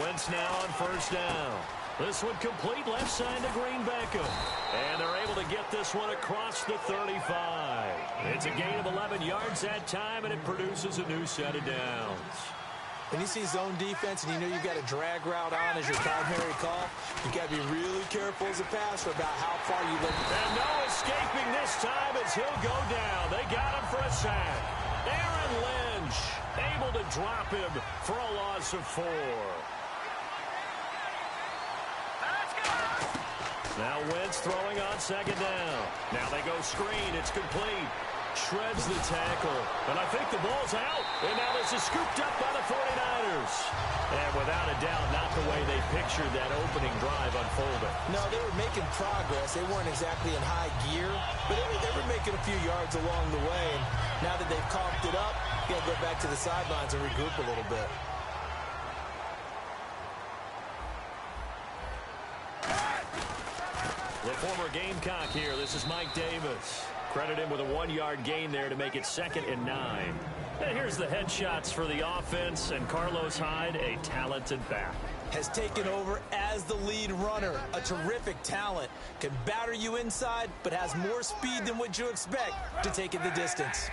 Wentz now on first down. This one complete left side to Green Beckham. And they're able to get this one across the 35. It's a gain of 11 yards that time, and it produces a new set of downs. When you see zone defense and you know you've got a drag route on as your primary call, you've got to be really careful as a passer about how far you let it. And no escaping this time as he'll go down. They got him for a sack. Aaron Lynch able to drop him for a loss of 4. Now Wentz throwing on second down. Now they go screen. It's complete. Shreds the tackle. And I think the ball's out. And now this is scooped up by the 49ers. And without a doubt, not the way they pictured that opening drive unfolding. No, they were making progress. They weren't exactly in high gear, but they were making a few yards along the way. And now that they've coughed it up, you got to go back to the sidelines and regroup a little bit. The former Gamecock here. This is Mike Davis. Credit him with a 1-yard gain there to make it 2nd and 9. And here's the headshots for the offense, and Carlos Hyde, a talented back. Has taken over as the lead runner. A terrific talent. Can batter you inside, but has more speed than what you expect to take it the distance.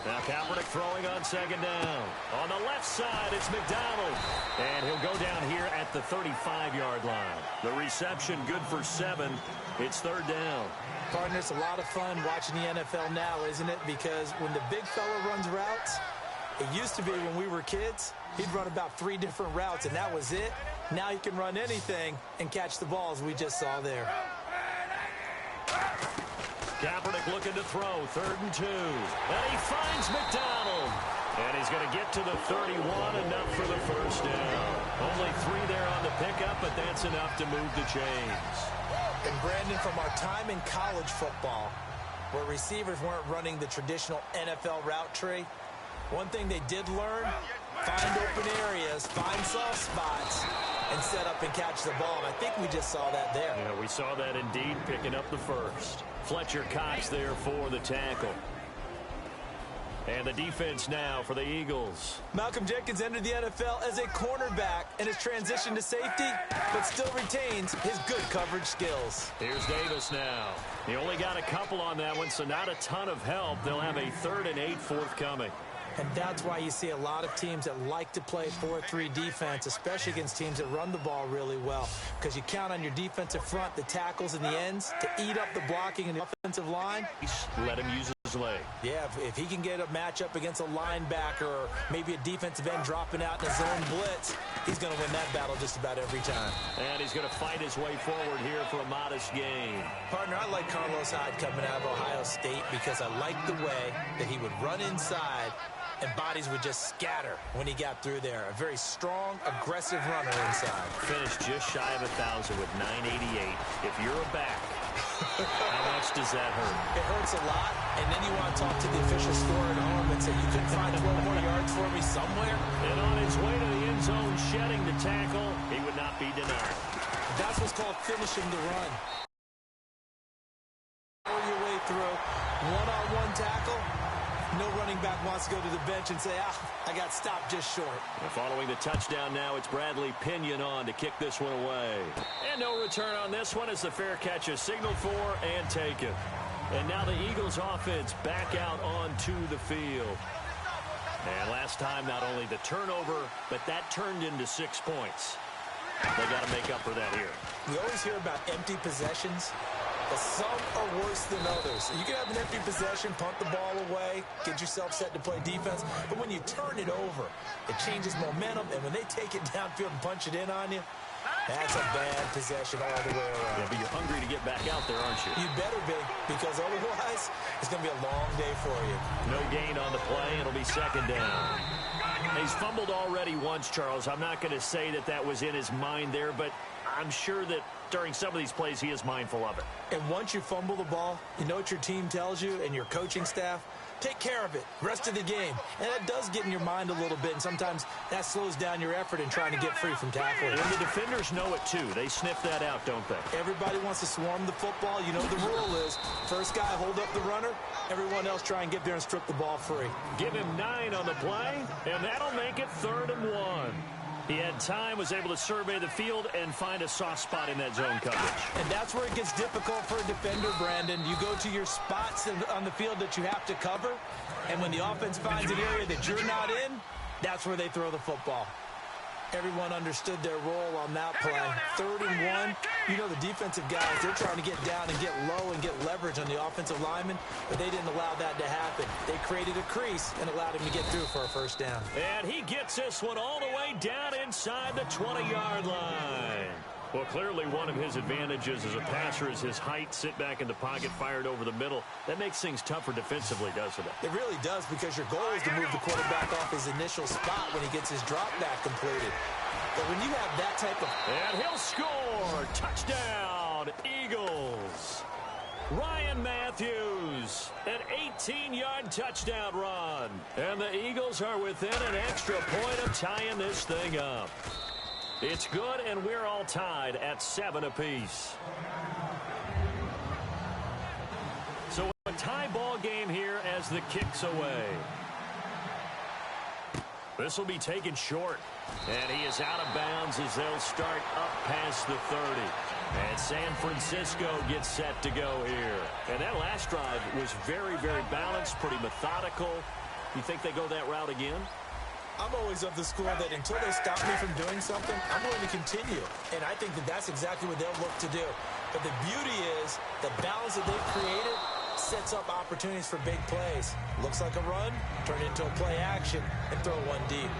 Now Kaepernick throwing on second down. On the left side, it's McDonald. And he'll go down here at the 35-yard line. The reception good for 7. It's 3rd down. Partner, it's a lot of fun watching the NFL now, isn't it? Because when the big fella runs routes, it used to be when we were kids, he'd run about 3 different routes, and that was it. Now he can run anything and catch the balls we just saw there. Kaepernick looking to throw, 3rd and 2. And he finds McDonald. And he's going to get to the 31, enough for the first down. Only 3 there on the pickup, but that's enough to move the chains. And Brandon, from our time in college football, where receivers weren't running the traditional NFL route tree, one thing they did learn, find open areas, find soft spots, and set up and catch the ball. And I think we just saw that there. Yeah, we saw that indeed, picking up the first. Fletcher Cox there for the tackle. And the defense now for the Eagles. Malcolm Jenkins entered the NFL as a cornerback and has transitioned to safety, but still retains his good coverage skills. Here's Davis now. He only got a couple on that one, so not a ton of help. They'll have a 3rd and 8 forthcoming. And that's why you see a lot of teams that like to play 4-3 defense, especially against teams that run the ball really well, because you count on your defensive front, the tackles and the ends, to eat up the blocking in the offensive line. Let him use his leg. Yeah, if he can get a matchup against a linebacker or maybe a defensive end dropping out in a zone blitz, he's going to win that battle just about every time. And he's going to fight his way forward here for a modest gain. Partner, I like Carlos Hyde coming out of Ohio State because I like the way that he would run inside and bodies would just scatter when he got through there. A very strong, aggressive runner inside. Finished just shy of 1,000 with 988. If you're a back, how much does that hurt? It hurts a lot, and then you want to talk to the official score at home and say, you couldn't find 12 more yards for me somewhere? And on his way to the end zone, shedding the tackle, he would not be denied. That's what's called finishing the run. Your way through, one-on-one tackle. No running back wants to go to the bench and say, I got stopped just short. And following the touchdown now, it's Bradley Pinion on to kick this one away. And no return on this one as the fair catch is signaled for and taken. And now the Eagles offense back out onto the field. And last time, not only the turnover, but that turned into 6 points. They got to make up for that here. We always hear about empty possessions. But some are worse than others. You can have an empty possession, punt the ball away, get yourself set to play defense. But when you turn it over, it changes momentum. And when they take it downfield and punch it in on you, that's a bad possession all the way around. Yeah, but you're hungry to get back out there, aren't you? You better be, because otherwise, it's going to be a long day for you. No gain on the play. It'll be 2nd down. He's fumbled already once, Charles. I'm not going to say that that was in his mind there, but I'm sure that during some of these plays, he is mindful of it. And once you fumble the ball, you know what your team tells you and your coaching staff? take care of it rest of the game. And that does get in your mind a little bit, and sometimes that slows down your effort in trying to get free from tackling. And the defenders know it, too. They sniff that out, don't they? Everybody wants to swarm the football. You know the rule is first guy hold up the runner, everyone else try and get there and strip the ball free. Give him 9 on the play, and that'll make it 3rd and 1. He had time, was able to survey the field and find a soft spot in that zone coverage. And that's where it gets difficult for a defender, Brandon. You go to your spots on the field that you have to cover, and when the offense finds an area that you're not in, that's where they throw the football. Everyone understood their role on that play. 3rd and 1. You know the defensive guys, they're trying to get down and get low and get leverage on the offensive lineman, but they didn't allow that to happen. They created a crease and allowed him to get through for a first down. And he gets this one all the way down inside the 20-yard line. Well, clearly one of his advantages as a passer is his height, sit back in the pocket, fired over the middle. That makes things tougher defensively, doesn't it? It really does, because your goal is to move the quarterback off his initial spot when he gets his drop back completed. But when you have that type of... And he'll score! Touchdown, Eagles! Ryan Matthews, an 18-yard touchdown run. And the Eagles are within an extra point of tying this thing up. It's good, and we're all tied at 7 apiece. So a tie ball game here as the kick's away. This will be taken short. And he is out of bounds as they'll start up past the 30. And San Francisco gets set to go here. And that last drive was very, very balanced, pretty methodical. You think they go that route again? I'm always of the school that until they stop me from doing something, I'm going to continue. And I think that that's exactly what they'll look to do. But the beauty is the balance that they've created sets up opportunities for big plays. Looks like a run, turn it into a play action, and throw one deep.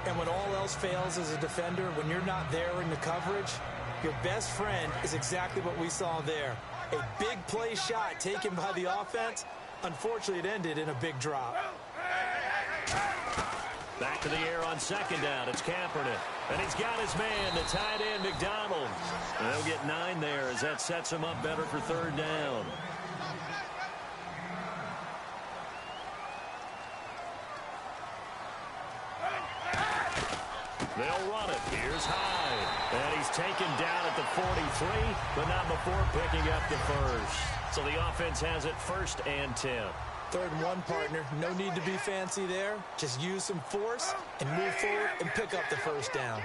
And when all else fails as a defender, when you're not there in the coverage, your best friend is exactly what we saw there. A big play shot taken by the offense. Unfortunately, it ended in a big drop. Back to the air on 2nd down. It's Kaepernick. And he's got his man, the tight end, McDonald. And they'll get 9 there as that sets him up better for 3rd down. They'll run it. Here's Hyde. And he's taken down at the 43, but not before picking up the first. So the offense has it 1st and 10. 3rd and 1, partner. No need to be fancy there. Just use some force and move forward and pick up the first down.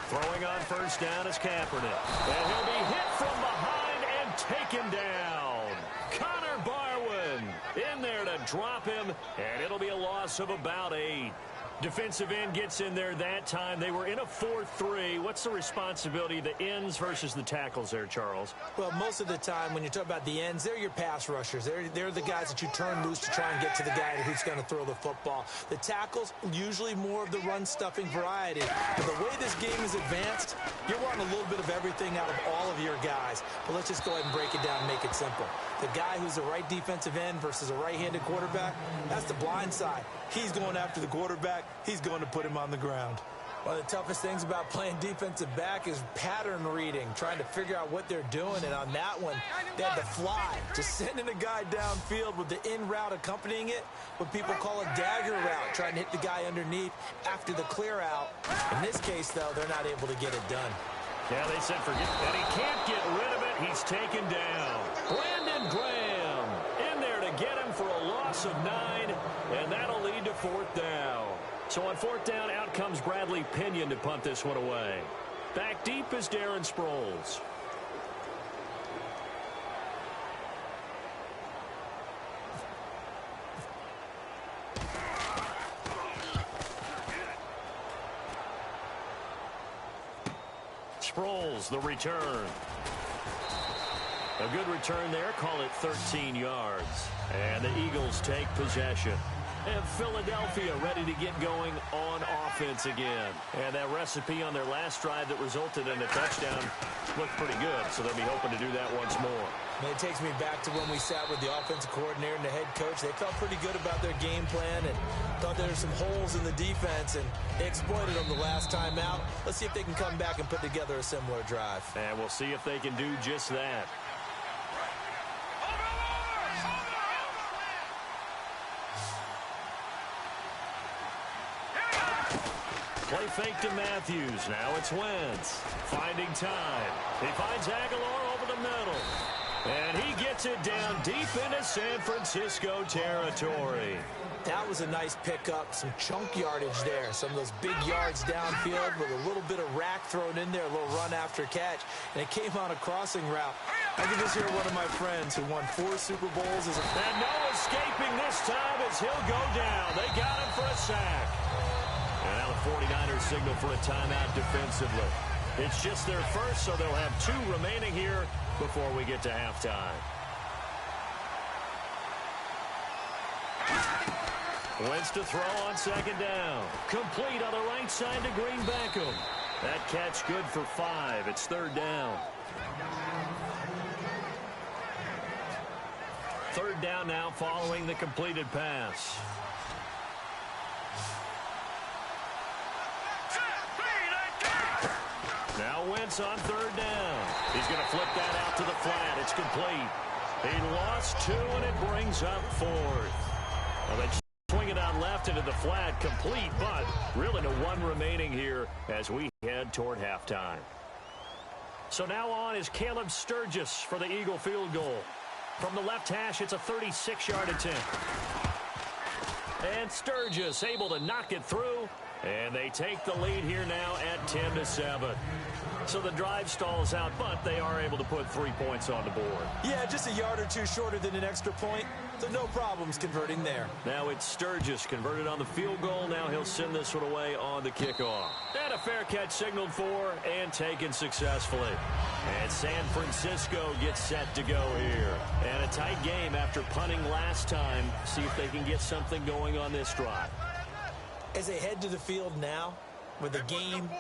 Throwing on 1st down is Kaepernick. And he'll be hit from behind and taken down. Connor Barwin in there to drop him, and it'll be a loss of about 8. Defensive end gets in there that time. They were in a 4-3. What's the responsibility of the ends versus the tackles there, Charles? Well, most of the time when you talk about the ends, they're your pass rushers. They're the guys that you turn loose to try and get to the guy who's going to throw the football. The tackles, usually more of the run-stuffing variety. But the way this game is advanced, you're wanting a little bit of everything out of all of your guys. But let's just go ahead and break it down and make it simple. The guy who's the right defensive end versus a right-handed quarterback, that's the blind side. He's going after the quarterback. He's going to put him on the ground. One of the toughest things about playing defensive back is pattern reading, trying to figure out what they're doing. And on that one, they had to fly, just sending a guy downfield with the in route accompanying it, what people call a dagger route, trying to hit the guy underneath after the clear out. In this case, though, they're not able to get it done. Yeah, they said forget, and he can't get rid of it. He's taken down. Brandon Graham in there to get him for a loss of 9, and that'll lead to 4th down. So on 4th down, out comes Bradley Pinion to punt this one away. Back deep is Darren Sproles. Sproles, the return. A good return there. Call it 13 yards. And the Eagles take possession. And Philadelphia ready to get going on offense again. And that recipe on their last drive that resulted in a touchdown looked pretty good. So they'll be hoping to do that once more. And it takes me back to when we sat with the offensive coordinator and the head coach. They felt pretty good about their game plan and thought there were some holes in the defense, and they exploited them the last time out. Let's see if they can come back and put together a similar drive. And we'll see if they can do just that. Play fake to Matthews. Now it's Wentz. Finding time. He finds Aguilar over the middle. And he gets it down deep into San Francisco territory. That was a nice pickup, some chunk yardage there. Some of those big yards downfield with a little bit of rack thrown in there, a little run after catch. And it came on a crossing route. I can just hear one of my friends who won 4 Super Bowls as a... And no escaping this time as he'll go down. They got him for a sack. And now the 49ers signal for a timeout defensively. It's just their first, so they'll have 2 remaining here before we get to halftime. Wentz to throw on second down. Complete on the right side to Green Beckham. That catch good for 5. It's third down. Third down now following the completed pass. Now Wentz on third down. He's going to flip that out to the flat. It's complete. He lost 2, and it brings up 4th. Well, they swing it out left into the flat, complete, but really no 1 remaining here as we head toward halftime. So now on is Caleb Sturgis for the Eagle field goal. From the left hash, it's a 36-yard attempt. And Sturgis able to knock it through, and they take the lead here now at 10-7. So the drive stalls out, but they are able to put 3 points on the board. Yeah, just a yard or 2 shorter than an extra point, so no problems converting there. Now it's Sturgis converted on the field goal. Now he'll send this one away on the kickoff. And a fair catch signaled for and taken successfully. And San Francisco gets set to go here. And a tight game after punting last time. See if they can get something going on this drive. As they head to the field now, with the game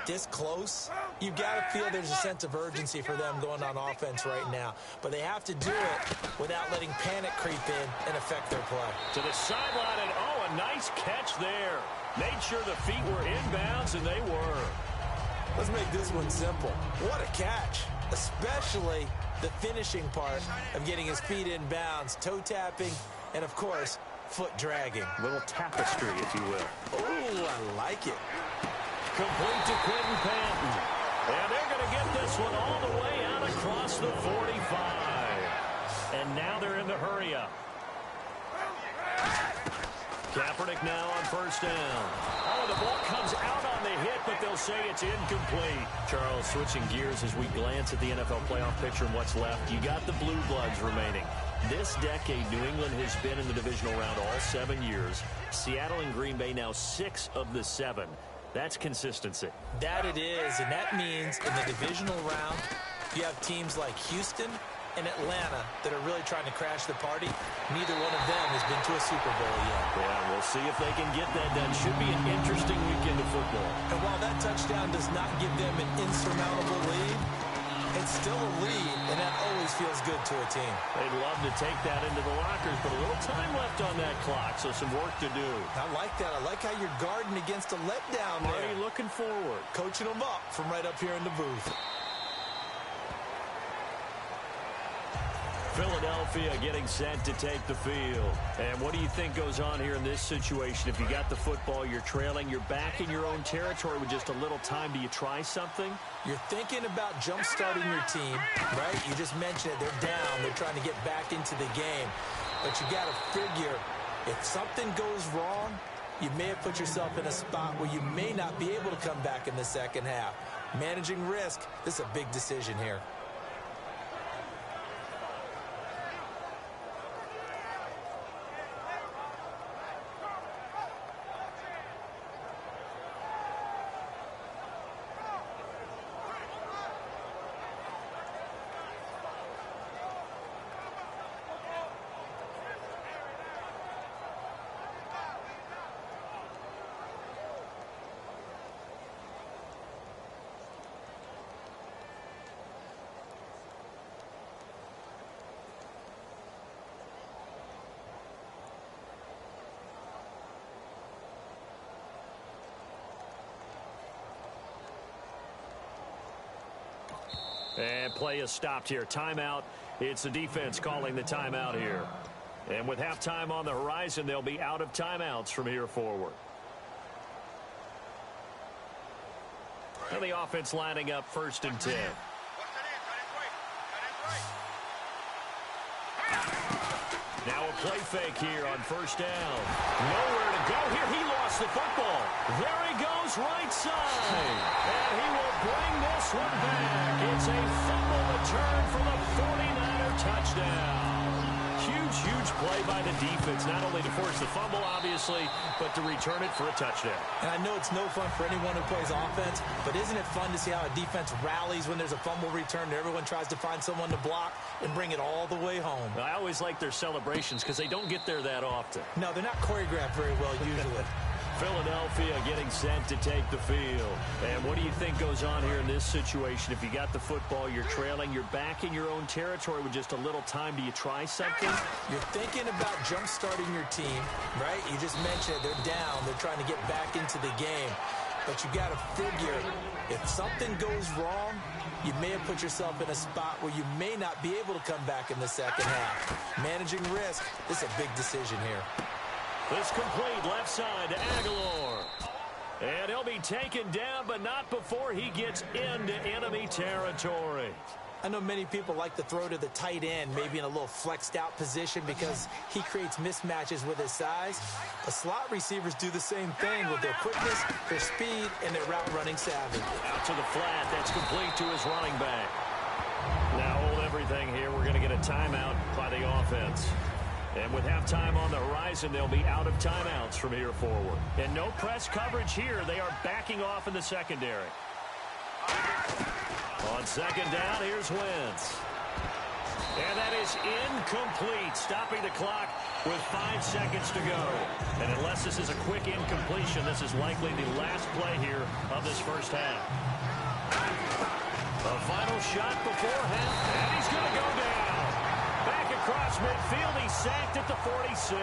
this close, you've got to feel there's a sense of urgency for them going on offense right now. But they have to do it without letting panic creep in and affect their play. To the sideline, and oh, a nice catch there. Made sure the feet were inbounds, and they were. Let's make this one simple. What a catch, especially the finishing part of getting his feet in bounds, toe tapping, and, of course, foot dragging. Little tapestry, if you will. Oh, I like it. Complete to Quentin Patton. And they're going to get this one all the way out across the 45. And now they're in the hurry-up. Kaepernick now on first down. Oh, the ball comes out on the hit, but they'll say it's incomplete. Charles, switching gears as we glance at the NFL playoff picture and what's left. You got the Blue Bloods remaining. This decade, New England has been in the divisional round all 7 years. Seattle and Green Bay now 6 of the 7. That's consistency. That it is, and that means in the divisional round, you have teams like Houston and Atlanta that are really trying to crash the party. Neither one of them has been to a Super Bowl yet. Yeah, we'll see if they can get that done. Should be an interesting weekend of football. And while that touchdown does not give them an insurmountable lead, it's still a lead, and that always feels good to a team. They'd love to take that into the lockers, but a little time left on that clock, so some work to do. I like that. I like how you're guarding against a letdown there. Already looking forward. Coaching them up from right up here in the booth. Philadelphia getting set to take the field. And what do you think goes on here in this situation? If you got the football, you're trailing, you're back in your own territory with just a little time. Do you try something? You're thinking about jump-starting your team, right? You just mentioned it. They're down. They're trying to get back into the game. But you got to figure, if something goes wrong, you may have put yourself in a spot where you may not be able to come back in the second half. Managing risk, this is a big decision here. And play is stopped here. Timeout. It's the defense calling the timeout here. And with halftime on the horizon, they'll be out of timeouts from here forward. And the offense lining up 1st and 10. Now a play fake here on 1st down. Nowhere to go here. He lost the football. There he goes, right side. And he will bring this one back. It's a fumble return for the 49er touchdown. Huge play by the defense, not only to force the fumble, obviously, but to return it for a touchdown. And I know it's no fun for anyone who plays offense, but isn't it fun to see how a defense rallies when there's a fumble return and everyone tries to find someone to block and bring it all the way home? I always like their celebrations because they don't get there that often. No, they're not choreographed very well usually. Philadelphia getting set to take the field. And what do you think goes on here in this situation? If you got the football, you're trailing, you're back in your own territory with just a little time. Do you try something? You're thinking about jump-starting your team, right? You just mentioned they're down. They're trying to get back into the game. But you got to figure, if something goes wrong, you may have put yourself in a spot where you may not be able to come back in the second half. Managing risk, this is a big decision here. This complete left side to Aguilar. And he'll be taken down, but not before he gets into enemy territory. I know many people like to throw to the tight end, maybe in a little flexed out position because he creates mismatches with his size. The slot receivers do the same thing with their quickness, their speed, and their route running savvy. Out to the flat. That's complete to his running back. Now hold everything here. We're going to get a timeout by the offense. And with halftime on the horizon, they'll be out of timeouts from here forward. And no press coverage here. They are backing off in the secondary. On 2nd down, here's Wentz. And that is incomplete, stopping the clock with 5 seconds to go. And unless this is a quick incompletion, this is likely the last play here of this first half. A final shot before half, and he's going to go down. Back across midfield, he's sacked at the 46.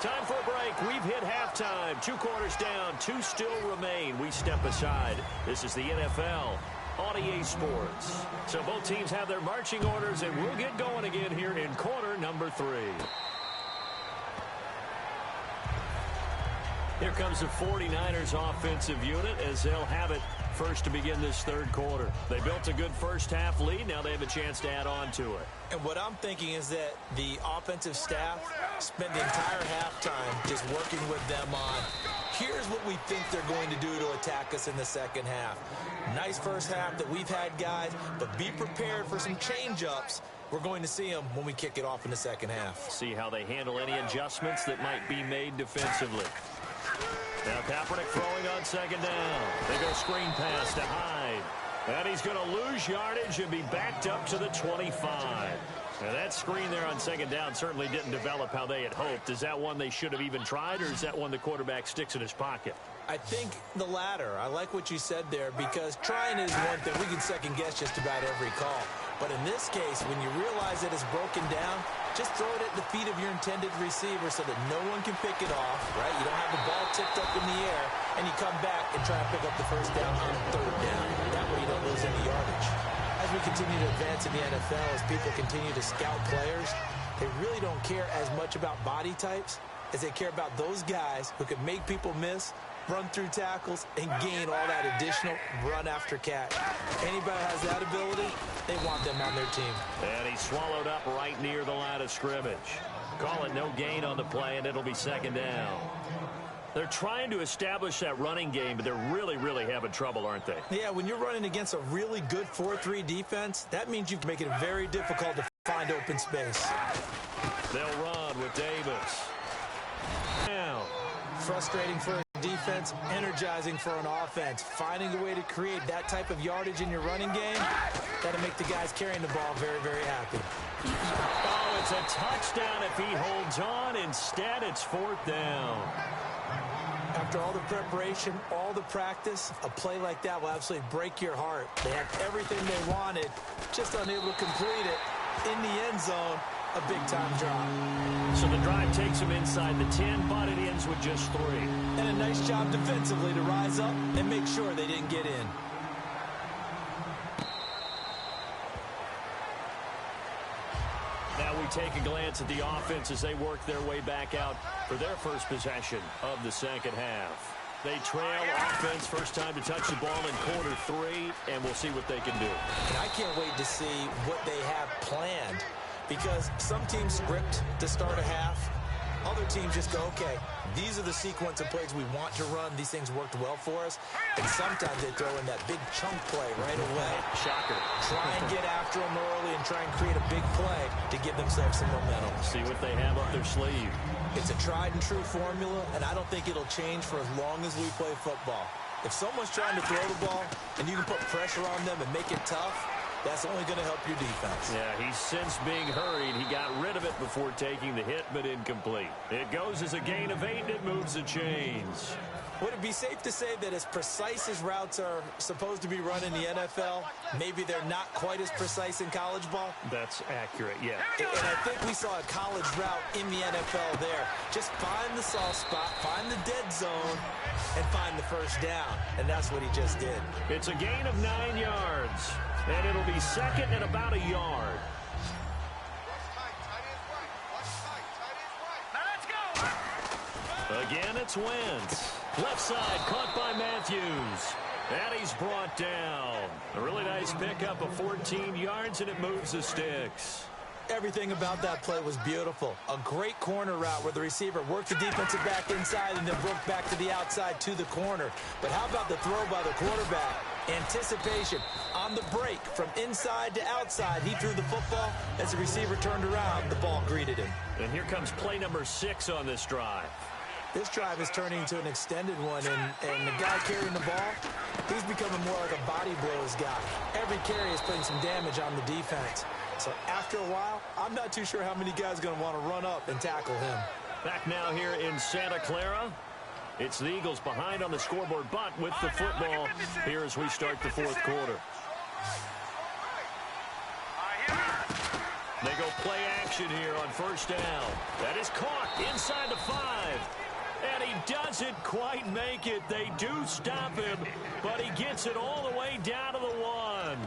Time for a break. We've hit halftime. 2 quarters down, 2 still remain. We step aside. This is the NFL on EA Sports. So both teams have their marching orders, and we'll get going again here in quarter number 3. Here comes the 49ers offensive unit as they'll have it first to begin this 3rd quarter. They built a good first half lead. Now they have a chance to add on to it. And what I'm thinking is that the offensive staff spent the entire halftime just working with them on, here's what we think they're going to do to attack us in the second half. Nice first half that we've had, guys, but be prepared for some change-ups. We're going to see them when we kick it off in the second half. See how they handle any adjustments that might be made defensively. Now Kaepernick throwing on 2nd down. They go screen pass to Hyde. And he's going to lose yardage and be backed up to the 25. Now that screen there on 2nd down certainly didn't develop how they had hoped. Is that one they should have even tried, or is that one the quarterback sticks in his pocket? I think the latter. I like what you said there, because trying is one thing. We can second guess just about every call. But in this case, when you realize that it's broken down, just throw it at the feet of your intended receiver so that no one can pick it off, right? You don't have the ball tipped up in the air, and you come back and try to pick up the first down on 3rd down. That way you don't lose any yardage. As we continue to advance in the NFL, as people continue to scout players, they really don't care as much about body types as they care about those guys who can make people miss, run through tackles, and gain all that additional run after catch. Anybody has that ability, they want them on their team. And he swallowed up right near the line of scrimmage. Call it no gain on the play, and it'll be 2nd down. They're trying to establish that running game, but they're really having trouble, aren't they? Yeah, when you're running against a really good 4-3 defense, that means you make it very difficult to find open space. They'll run with Davis. Now, frustrating for a defense, energizing for an offense. Finding a way to create that type of yardage in your running game, that'll make the guys carrying the ball very happy. Oh, it's a touchdown if he holds on. Instead, it's 4th down. After all the preparation, all the practice, a play like that will absolutely break your heart. They had everything they wanted, just unable to complete it in the end zone. A big-time drop. So the drive takes him inside the 10, but it ends with just 3. And a nice job defensively to rise up and make sure they didn't get in. Now we take a glance at the offense as they work their way back out for their first possession of the second half. They trail offense, first time to touch the ball in quarter 3, and we'll see what they can do. And I can't wait to see what they have planned, because some teams script to start a half. Other teams just go, okay, these are the sequence of plays we want to run. These things worked well for us. And sometimes they throw in that big chunk play right away. Shocker. Try and get after them early and try and create a big play to give themselves some momentum. See what they have up their sleeve. It's a tried and true formula, and I don't think it'll change for as long as we play football. If someone's trying to throw the ball and you can put pressure on them and make it tough, that's only going to help your defense. Yeah, he's since being hurried. He got rid of it before taking the hit, but incomplete. It goes as a gain of 8, and it moves the chains. Would it be safe to say that as precise as routes are supposed to be run in the NFL, maybe they're not quite as precise in college ball? That's accurate, yeah. And I think we saw a college route in the NFL there. Just find the soft spot, find the dead zone, and find the first down. And that's what he just did. It's a gain of 9 yards, and it'll be second at about a yard. Again, it's Wentz. Left side, caught by Matthews. And he's brought down. A really nice pickup of 14 yards, and it moves the sticks. Everything about that play was beautiful. A great corner route where the receiver worked the defensive back inside and then broke back to the outside to the corner. But how about the throw by the quarterback? Anticipation on the break from inside to outside. He threw the football. As the receiver turned around, the ball greeted him. And here comes play number 6 on this drive. This drive is turning into an extended one, and the guy carrying the ball, he's becoming more like a body blows guy. Every carry is putting some damage on the defense. So after a while, I'm not too sure how many guys are going to want to run up and tackle him. Back now here in Santa Clara. It's the Eagles behind on the scoreboard, but with the football here as we start the fourth quarter. They go play action here on first down. That is caught inside the 5. And he doesn't quite make it. They do stop him, but he gets it all the way down to the 1.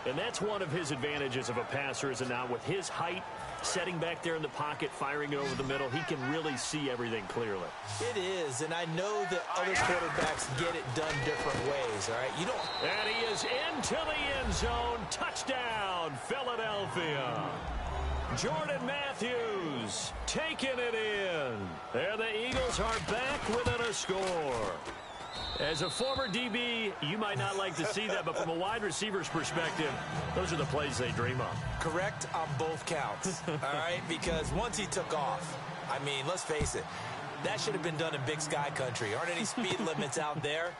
And that's one of his advantages of a passer, is now with his height, setting back there in the pocket, firing it over the middle, he can really see everything clearly. It is, and I know that other quarterbacks get it done different ways, all right? You don't... And he is into the end zone. Touchdown, Philadelphia. Jordan Matthews taking it in. And the Eagles are back within a score. As a former DB, you might not like to see that, but from a wide receiver's perspective, those are the plays they dream of. Correct on both counts, all right? Because once he took off, I mean, let's face it, that should have been done in Big Sky Country. Aren't any speed limits out there?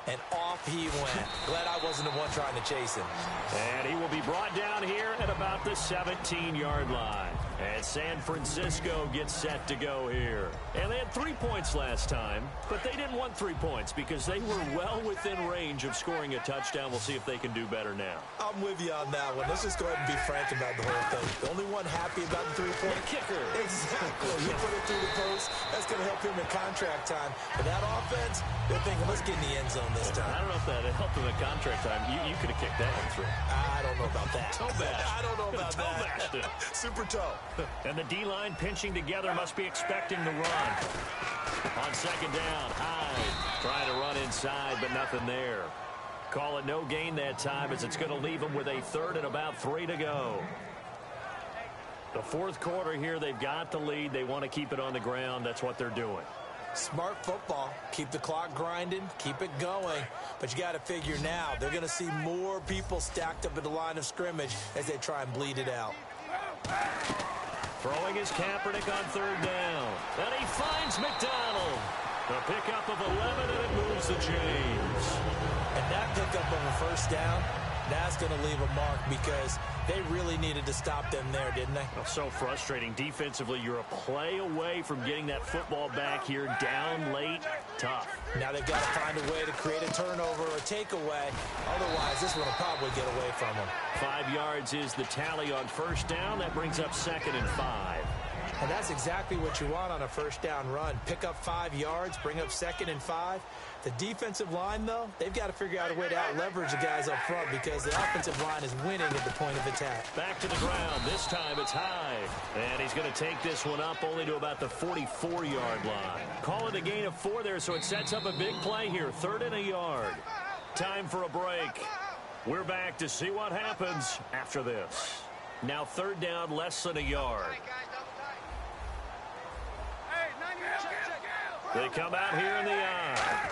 And off he went. Glad I wasn't the one trying to chase him. And he will be brought down here at about the 17-yard line. And San Francisco gets set to go here. And they had 3 points last time, but they didn't want 3 points because they were well within range of scoring a touchdown. We'll see if they can do better now. I'm with you on that one. Let's just go ahead and be frank about the whole thing. The only one happy about the 3-point kicker. Exactly. He put it through the post. That's going to help him in contract time. But that offense, they're thinking, let's get in the end zone this time. I don't know if that helped him in contract time. You could have kicked that one through. I don't know about that. Toe bash. I don't know about toe bashed it. Super toe. And the D-line pinching together, must be expecting the run. On second down, Hyde trying to run inside, but nothing there. Call it no gain that time, as it's going to leave them with a third and about 3 to go. The fourth quarter here, they've got the lead. They want to keep it on the ground. That's what they're doing. Smart football. Keep the clock grinding. Keep it going. But you got to figure now, they're going to see more people stacked up at the line of scrimmage as they try and bleed it out. Throwing his Kaepernick on third down. And he finds McDonald. A pickup of 11, and it moves the chains. And that pickup of a first down, that's going to leave a mark because they really needed to stop them there, didn't they? Oh, so frustrating. Defensively, you're a play away from getting that football back here. Down late, tough. Now they've got to find a way to create a turnover or a takeaway. Otherwise, this one will probably get away from them. 5 yards is the tally on first down. That brings up second and 5. And that's exactly what you want on a first down run. Pick up 5 yards, bring up 2nd and 5. The defensive line, though, they've got to figure out a way to out-leverage the guys up front because the offensive line is winning at the point of attack. Back to the ground. This time it's high. And he's going to take this one up only to about the 44-yard line. Call it a gain of 4 there, so it sets up a big play here. 3rd and a yard. Time for a break. We're back to see what happens after this. Now 3rd down, less than a yard. They come out here in the eye.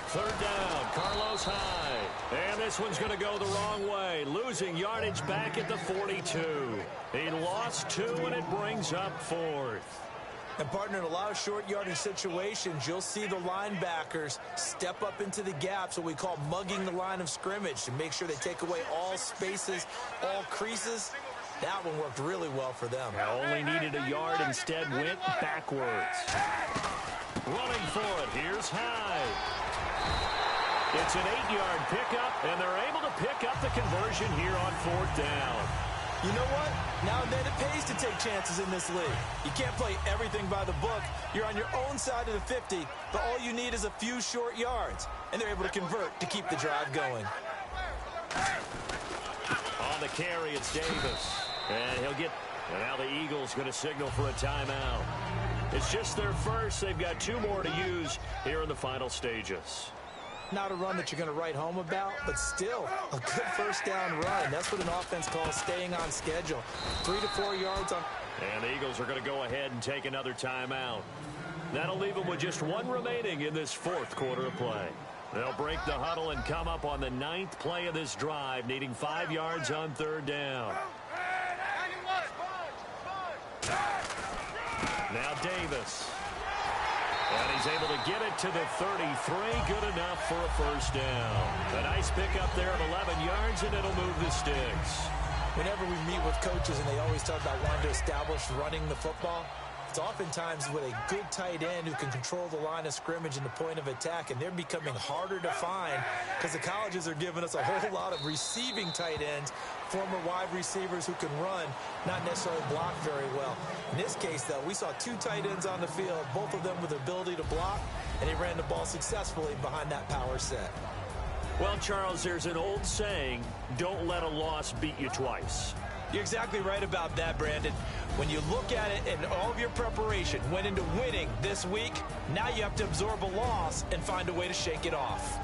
3rd down, Carlos Hyde. And this one's going to go the wrong way. Losing yardage back at the 42. He lost 2, and it brings up 4th. And, partner, in a lot of short yardage situations, you'll see the linebackers step up into the gaps, what we call mugging the line of scrimmage, to make sure they take away all spaces, all creases. That one worked really well for them. Only needed a yard, instead went backwards. Running for it, here's Hyde. It's an 8-yard pickup, and they're able to pick up the conversion here on 4th down. You know what? Now and then it pays to take chances in this league. You can't play everything by the book. You're on your own side of the 50, but all you need is a few short yards. And they're able to convert to keep the drive going. On the carry, it's Davis. And he'll get... And now the Eagles going to signal for a timeout. It's just their first. They've got 2 more to use here in the final stages. Not a run that you're going to write home about, but still a good first down run. That's what an offense calls staying on schedule. 3 to 4 yards on. And the Eagles are going to go ahead and take another timeout. That'll leave them with just 1 remaining in this 4th quarter of play. They'll break the huddle and come up on the 9th play of this drive, needing 5 yards on 3rd down. Now Davis. And he's able to get it to the 33. Good enough for a first down. A nice pickup there of 11 yards, and it'll move the sticks. Whenever we meet with coaches and they always talk about wanting to establish running the football, it's oftentimes with a good tight end who can control the line of scrimmage and the point of attack, and they're becoming harder to find because the colleges are giving us a whole lot of receiving tight ends, former wide receivers who can run, not necessarily block very well. In this case, though, we saw 2 tight ends on the field, both of them with the ability to block, and they ran the ball successfully behind that power set. Well, Charles, there's an old saying, don't let a loss beat you twice. You're exactly right about that, Brandon. When you look at it and all of your preparation went into winning this week, now you have to absorb a loss and find a way to shake it off.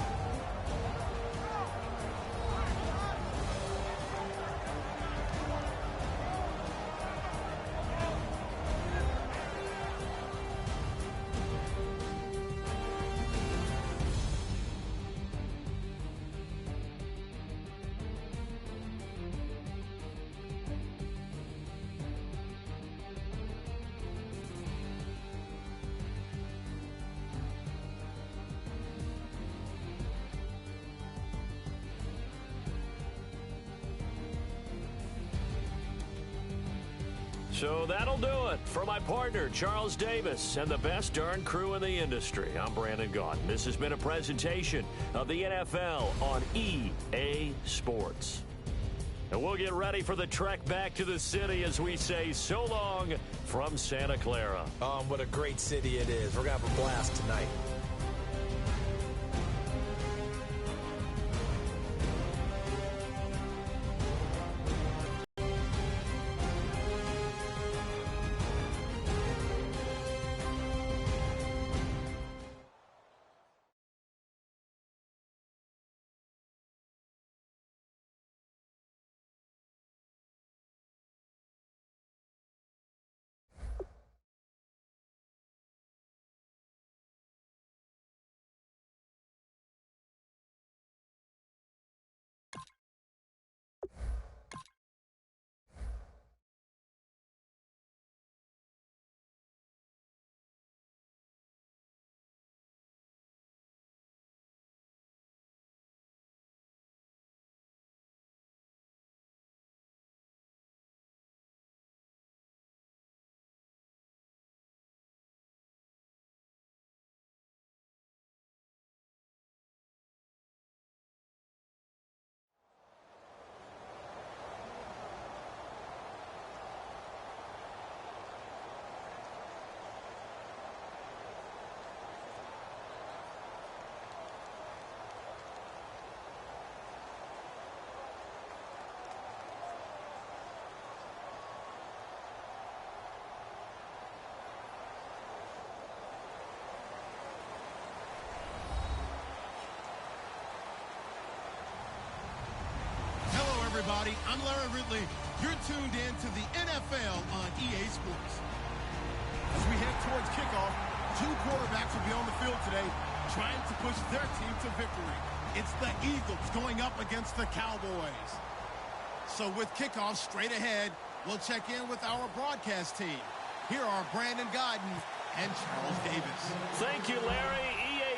So that'll do it for my partner, Charles Davis, and the best darn crew in the industry. I'm Brandon Gaudin. This has been a presentation of the NFL on EA Sports. And we'll get ready for the trek back to the city as we say so long from Santa Clara. What a great city it is. We're going to have a blast tonight. everybody. I'm Larry Ridley. You're tuned in to the NFL on EA Sports. As we head towards kickoff, two quarterbacks will be on the field today trying to push their team to victory. It's the Eagles going up against the Cowboys. So with kickoff straight ahead, we'll check in with our broadcast team. Here are Brandon Godden and Charles Davis. Thank you, Larry.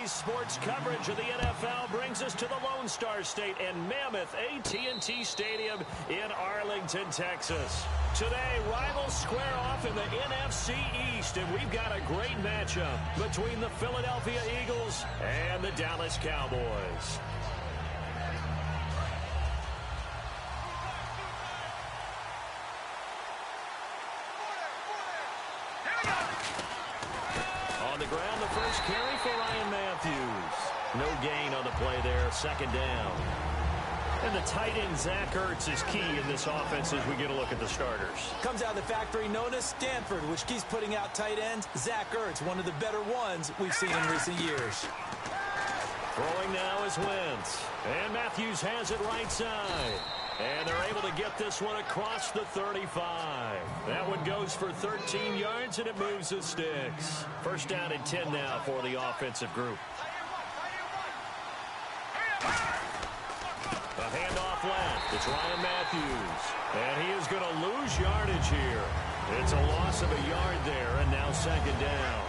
EA Sports coverage of the NFL brings us to the Lone Star State and Mammoth AT&T Stadium in Arlington, Texas. Today, rivals square off in the NFC East, and we've got a great matchup between the Philadelphia Eagles and the Dallas Cowboys. On the ground, the first carry for Ryan Matthews. No gain on the play there, second down. And the tight end, Zach Ertz, is key in this offense as we get a look at the starters. Comes out of the factory known as Stanford, which keeps putting out tight ends. Zach Ertz, one of the better ones we've seen in recent years. Throwing now is Wentz. And Matthews has it right side. And they're able to get this one across the 35. That one goes for 13 yards, and it moves the sticks. First down and 10 now for the offensive group. A handoff left. It's Ryan Matthews. And he is going to lose yardage here. It's a loss of a yard there, and now second down.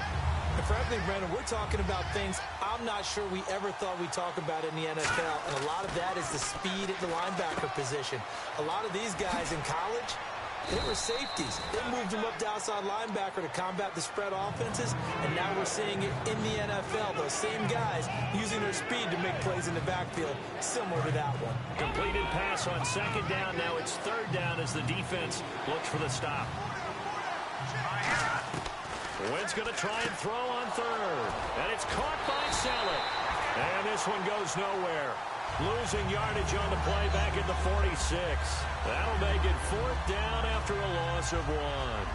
And frankly, Brandon, we're talking about things I'm not sure we ever thought we'd talk about in the NFL. And a lot of that is the speed at the linebacker position. A lot of these guys in college, they were safeties. They moved them up to outside linebacker to combat the spread offenses. And now we're seeing it in the NFL. Those same guys using their speed to make plays in the backfield, similar to that one. Completed pass on second down. Now it's third down as the defense looks for the stop. Wentz going to try and throw on third. And it's caught by Saleh. And this one goes nowhere. Losing yardage on the play back at the 46. That'll make it fourth down after a loss of one.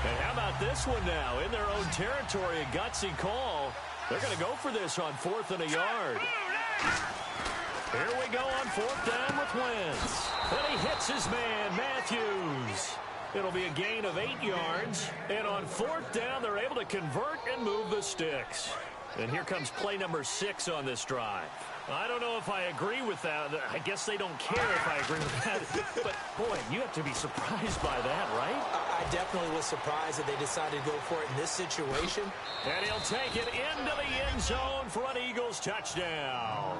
And how about this one now? In their own territory, a gutsy call. They're going to go for this on fourth and a yard. Here we go on fourth down with Wentz. And he hits his man, Matthews. It'll be a gain of 8 yards. And on fourth down, they're able to convert and move the sticks. And here comes play number 6 on this drive. I don't know if I agree with that. I guess they don't care if I agree with that. But, boy, you have to be surprised by that, right? I definitely was surprised that they decided to go for it in this situation. And he'll take it into the end zone for an Eagles touchdown.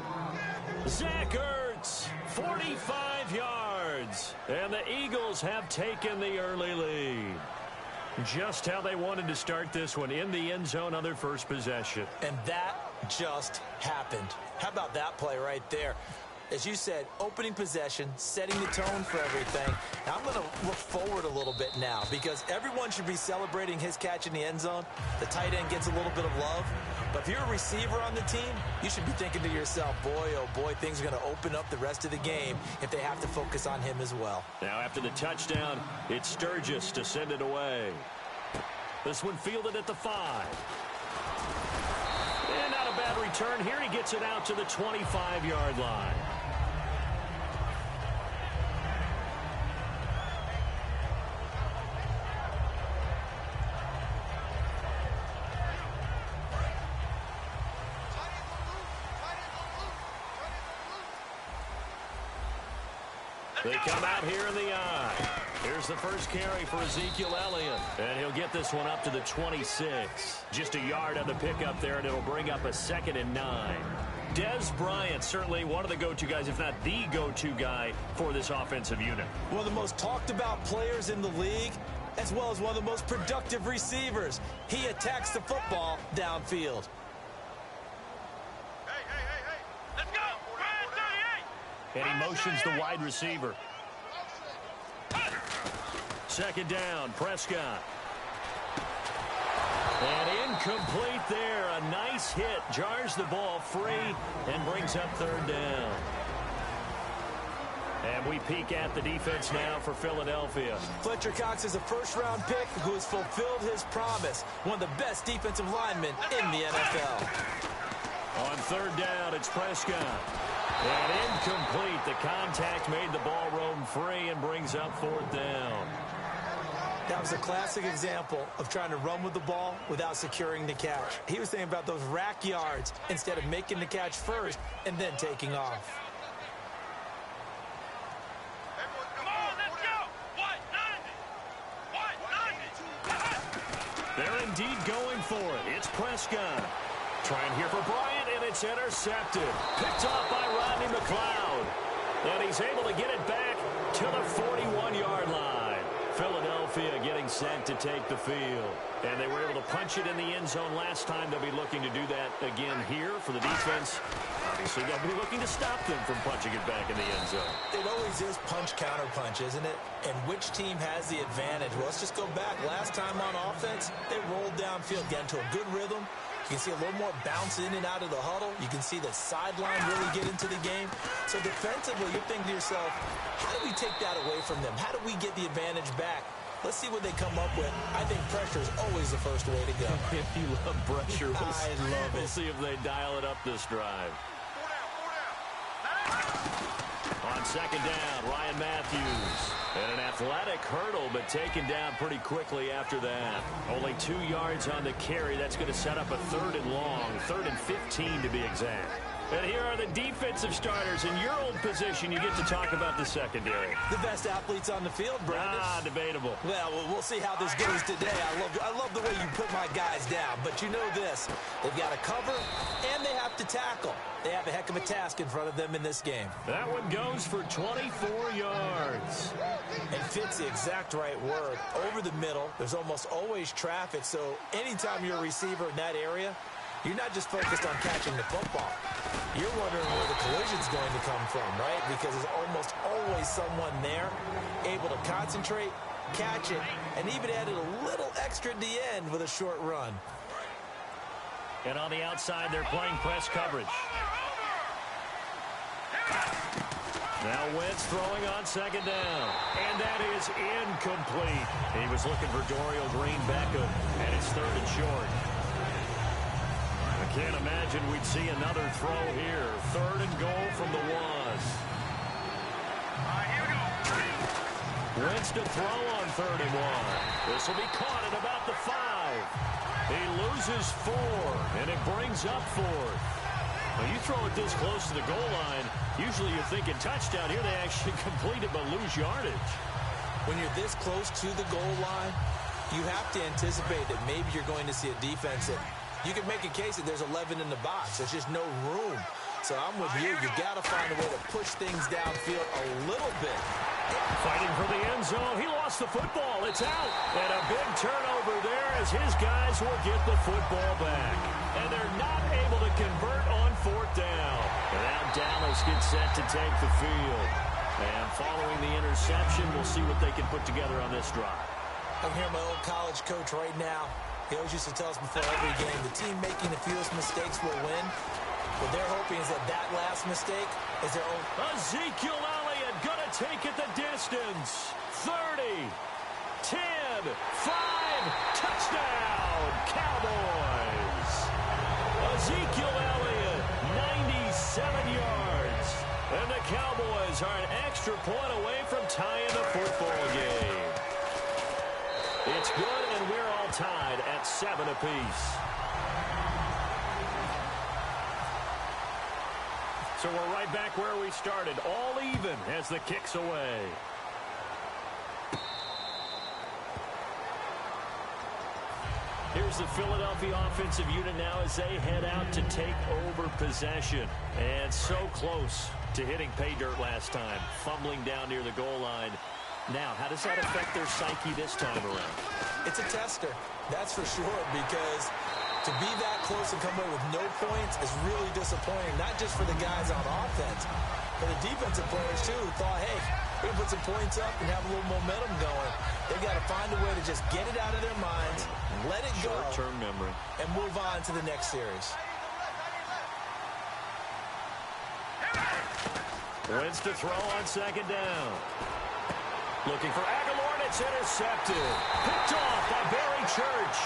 Zach Ertz, 45 yards. And the Eagles have taken the early lead. Just how they wanted to start this one, in the end zone on their first possession. And that just happened. How about that play right there? As you said, opening possession, setting the tone for everything. Now I'm going to look forward a little bit now because everyone should be celebrating his catch in the end zone. The tight end gets a little bit of love. But if you're a receiver on the team, you should be thinking to yourself, boy, oh boy, things are going to open up the rest of the game if they have to focus on him as well. Now after the touchdown, it's Sturgis to send it away. This one fielded at the 5. And not a bad return here. He gets it out to the 25-yard line. They come out here in the eye. Here's the first carry for Ezekiel Elliott. And he'll get this one up to the 26. Just a yard on the pickup there, and it'll bring up a 2nd and 9. Dez Bryant, certainly one of the go-to guys, if not the go-to guy for this offensive unit. One of the most talked about players in the league, as well as one of the most productive receivers. He attacks the football downfield. And he motions the wide receiver. Second down, Prescott. And incomplete there. A nice hit. Jars the ball free and brings up third down. And we peek at the defense now for Philadelphia. Fletcher Cox is a first-round pick who has fulfilled his promise. One of the best defensive linemen in the NFL. On third down, it's Prescott. And incomplete. The contact made the ball roam free and brings up fourth down. That was a classic example of trying to run with the ball without securing the catch. He was thinking about those rack yards instead of making the catch first and then taking off. They're indeed going for it. It's Prescott. Trying here for Bryant, and it's intercepted. Picked off by Rodney McLeod. And he's able to get it back to the 41-yard line. Philadelphia getting set to take the field. And they were able to punch it in the end zone last time. They'll be looking to do that again here for the defense. Obviously, they'll be looking to stop them from punching it back in the end zone. It always is punch-counter-punch, isn't it? And which team has the advantage? Well, let's just go back. Last time on offense, they rolled downfield, get into a good rhythm. You can see a little more bounce in and out of the huddle. You can see the sideline really get into the game. So defensively, you're thinking to yourself, how do we take that away from them? How do we get the advantage back? Let's see what they come up with. I think pressure is always the first way to go. If you love pressure, I love it. We'll see if they dial it up this drive. On second down, Ryan Matthews. And an athletic hurdle, but taken down pretty quickly after that. Only 2 yards on the carry. That's going to set up a third and long, 3rd and 15 to be exact. And here are the defensive starters. In your old position, you get to talk about the secondary. The best athletes on the field, Brandon. Debatable. Well, we'll see how this goes today. I love the way you put my guys down. But you know this. They've got to cover, and they have to tackle. They have a heck of a task in front of them in this game. That one goes for 24 yards. And fits the exact right word. Over the middle, there's almost always traffic. So anytime you're a receiver in that area, you're not just focused on catching the football. You're wondering where the collision's going to come from, right? Because there's almost always someone there able to concentrate, catch it, and even added a little extra at the end with a short run. And on the outside, they're playing press coverage. Now Wentz throwing on second down. And that is incomplete. He was looking for Dorial Green-Beckham, and it's 3rd and short. I can't imagine we'd see another throw here. 3rd and goal from the was. Here we go. Wentz to throw on 3rd and 1. This will be caught at about the 5. He loses 4, and it brings up 4th. When you throw it this close to the goal line, usually you're thinking touchdown. Here they actually complete it but lose yardage. When you're this close to the goal line, you have to anticipate that maybe you're going to see a defense that you can make a case that there's 11 in the box. There's just no room. So I'm with you. You've got to find a way to push things downfield a little bit. Fighting for the end zone. He lost the football. It's out. And a big turnover there as his guys will get the football back. And they're not able to convert on 4th down. And now Dallas gets set to take the field. And following the interception, we'll see what they can put together on this drive. I'm hearing my old college coach right now. He always used to tell us before every game, the team making the fewest mistakes will win. What they're hoping is that last mistake is their own. Ezekiel Elliott going to take it the distance. 30, 10, 5, touchdown, Cowboys. Ezekiel Elliott, 97 yards. And the Cowboys are an extra point away from tying the football game. It's good, and we're all tied at 7 apiece. So we're right back where we started, all even as the kick's away. Here's the Philadelphia offensive unit now as they head out to take over possession. And so close to hitting pay dirt last time, fumbling down near the goal line. Now, how does that affect their psyche this time around? It's a tester, that's for sure, because to be that close and come away with no points is really disappointing, not just for the guys on offense, but the defensive players, too, who thought, hey, we're going to put some points up and have a little momentum going. They've got to find a way to just get it out of their minds, let it go, short-term memory, and move on to the next series. Wentz to throw on second down. Looking for Aguilar, and it's intercepted. Picked off by Barry Church.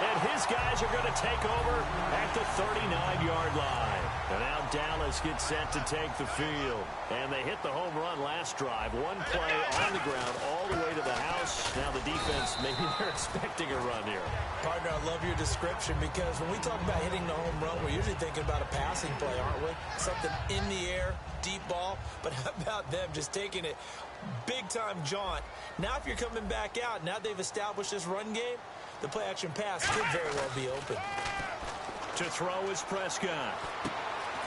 And his guys are going to take over at the 39-yard line. And now Dallas gets set to take the field. And they hit the home run last drive. One play on the ground all the way to the house. Now the defense, maybe they're expecting a run here. Partner, I love your description because when we talk about hitting the home run, we're usually thinking about a passing play, aren't we? Something in the air, deep ball. But how about them just taking it big-time jaunt? Now if you're coming back out, now they've established this run game, the play-action pass could very well be open. To throw is Prescott.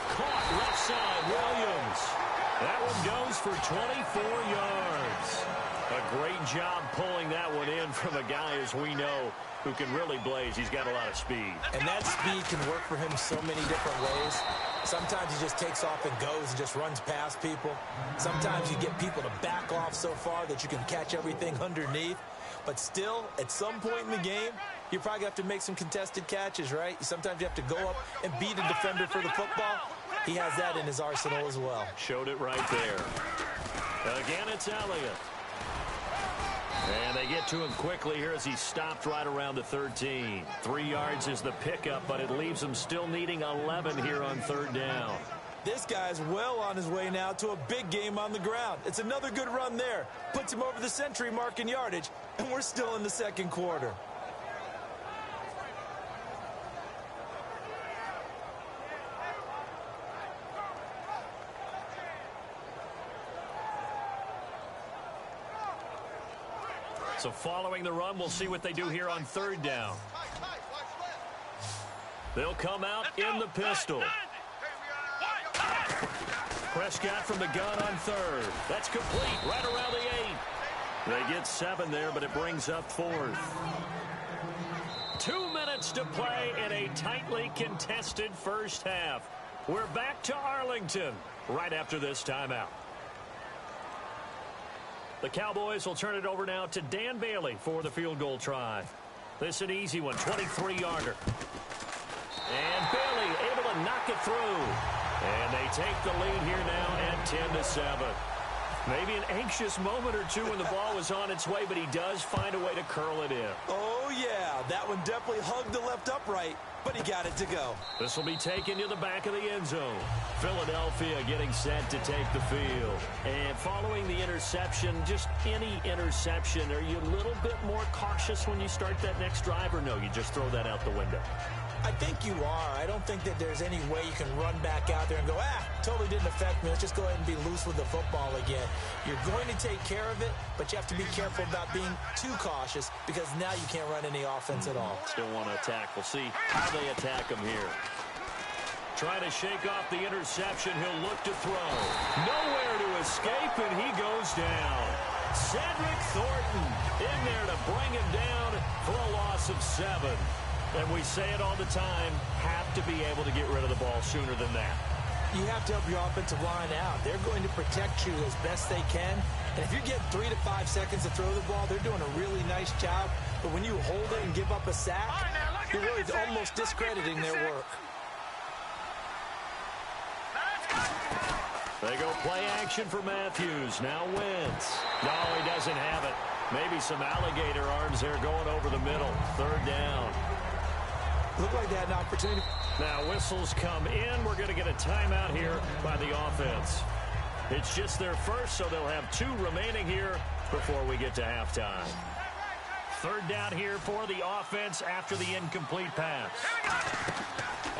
Caught left side, Williams. That one goes for 24 yards. A great job pulling that one in from a guy, as we know, who can really blaze. He's got a lot of speed. And that speed can work for him so many different ways. Sometimes he just takes off and goes and just runs past people. Sometimes you get people to back off so far that you can catch everything underneath. But still, at some point in the game, you probably have to make some contested catches, right? Sometimes you have to go up and beat a defender for the football. He has that in his arsenal as well. Showed it right there. Again, it's Elliott. And they get to him quickly here as he stopped right around the 13. 3 yards is the pickup, but it leaves him still needing 11 here on third down. This guy's well on his way now to a big game on the ground. It's another good run there. Puts him over the century mark in yardage, and we're still in the second quarter. So following the run, we'll see what they do here on third down. They'll come out in the pistol. Prescott from the gun on third. That's complete right around the 8. They get 7 there, but it brings up fourth. 2 minutes to play in a tightly contested first half. We're back to Arlington right after this timeout. The Cowboys will turn it over now to Dan Bailey for the field goal try. This is an easy one, 23-yarder. And Bailey able to knock it through. And they take the lead here now at 10-7. Maybe an anxious moment or two when the ball was on its way, but he does find a way to curl it in. Oh, yeah. That one definitely hugged the left upright, but he got it to go. This will be taken to the back of the end zone. Philadelphia getting set to take the field. And following the interception, just any interception, are you a little bit more cautious when you start that next drive, or no, you just throw that out the window? I think you are. I don't think that there's any way you can run back out there and go, totally didn't affect me. Let's just go ahead and be loose with the football again. You're going to take care of it, but you have to be careful about being too cautious because now you can't run any offense at all. Still want to attack. We'll see how they attack him here. Trying to shake off the interception. He'll look to throw. Nowhere to escape, and he goes down. Cedric Thornton in there to bring him down for a loss of 7. And we say it all the time, have to be able to get rid of the ball sooner than that. You have to help your offensive line out. They're going to protect you as best they can. And if you get 3 to 5 seconds to throw the ball, they're doing a really nice job. But when you hold it and give up a sack, you're really almost discrediting their work. They go play action for Matthews. Now Wentz. No, he doesn't have it. Maybe some alligator arms there going over the middle. Third down. Looked like they had an opportunity. Now whistles come in. We're going to get a timeout here by the offense. It's just their first, so they'll have 2 remaining here before we get to halftime. Third down here for the offense after the incomplete pass.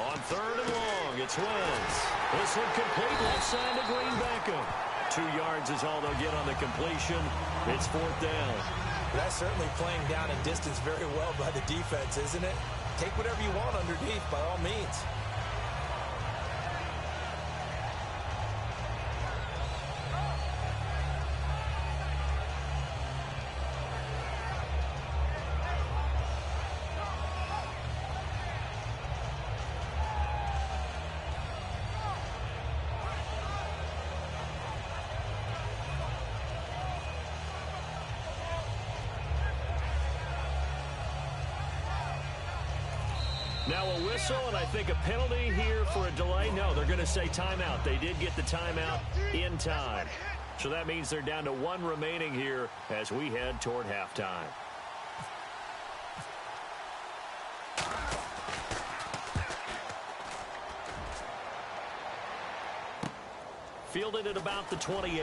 On third and long, it's Wentz. This one complete left side to Green Beckham. 2 yards is all they'll get on the completion. It's fourth down. That's certainly playing down and distance very well by the defense, isn't it? Take whatever you want underneath, by all means. Now a whistle, and I think a penalty here for a delay. No, they're going to say timeout. They did get the timeout in time. So that means they're down to 1 remaining here as we head toward halftime. fielded at about the 28.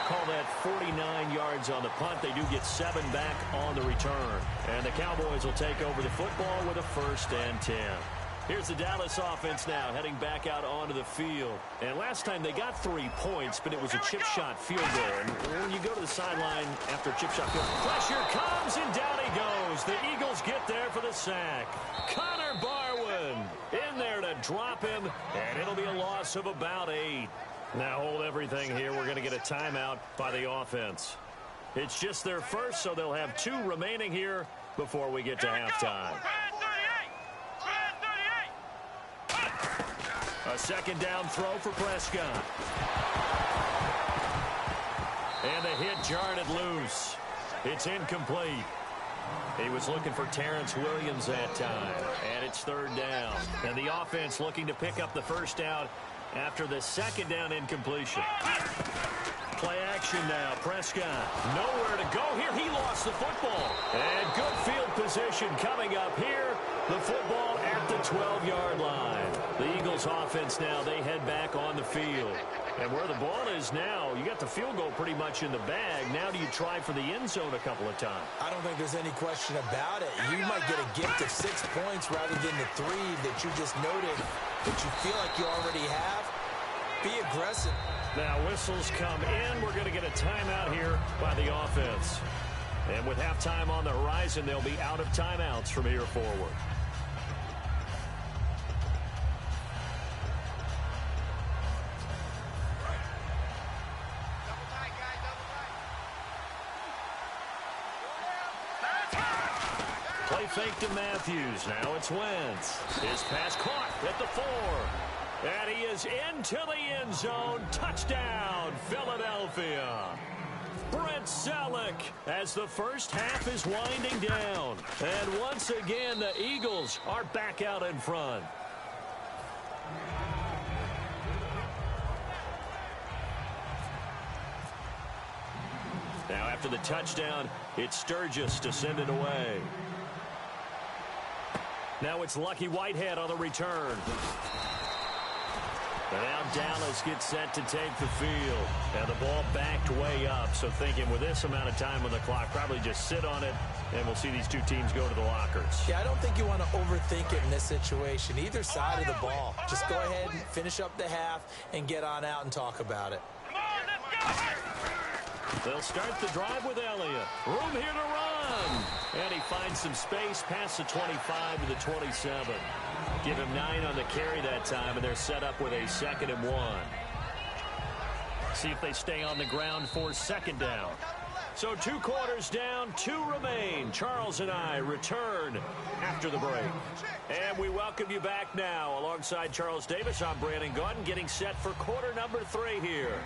Call that 49 yards on the punt. They do get 7 back on the return. And the Cowboys will take over the football with a 1st and 10. Here's the Dallas offense now heading back out onto the field. And last time they got 3 points, but it was a chip shot field goal. And when you go to the sideline after a chip shot field, pressure comes and down he goes. The Eagles get there for the sack. Connor Barwin in there to drop him, and it'll be a loss of about 8. Now hold everything here. We're going to get a timeout by the offense. It's just their first, so they'll have 2 remaining here before we get to halftime. A 2nd down throw for Prescott. And the hit jarred it loose. It's incomplete. He was looking for Terrence Williams that time. And it's 3rd down. And the offense looking to pick up the 1st down after the 2nd down incompletion. Play action now. Prescott nowhere to go here. He lost the football. And good field position coming up here. The football at the 12-yard line. The Eagles offense now, they head back on the field. And where the ball is now, you got the field goal pretty much in the bag. Now do you try for the end zone a couple of times? I don't think there's any question about it. You might get a gift of 6 points rather than the 3 that you just noted that you feel like you already have. Be aggressive. Now whistles come in. We're going to get a timeout here by the offense. And with halftime on the horizon, they'll be out of timeouts from here forward. Play fake to Matthews. Now it's Wentz. His pass caught at the 4. And he is into the end zone. Touchdown, Philadelphia. Brent Selleck as the first half is winding down. And once again, the Eagles are back out in front. Now after the touchdown, it's Sturgis to send it away. Now it's Lucky Whitehead on the return. And now Dallas gets set to take the field. Now the ball backed way up, so thinking with this amount of time on the clock, probably just sit on it, and we'll see these 2 teams go to the lockers. Yeah, I don't think you want to overthink it in this situation. Either side of the ball. Just go ahead and finish up the half and get on out and talk about it. They'll start the drive with Elliott. Room here to run. And he finds some space past the 25 to the 27. Give him 9 on the carry that time, and they're set up with a 2nd and 1. See if they stay on the ground for 2nd down. So 2 quarters down, 2 remain. Charles and I return after the break. And we welcome you back now. Alongside Charles Davis, I'm Brandon Gaudin, getting set for quarter number 3 here.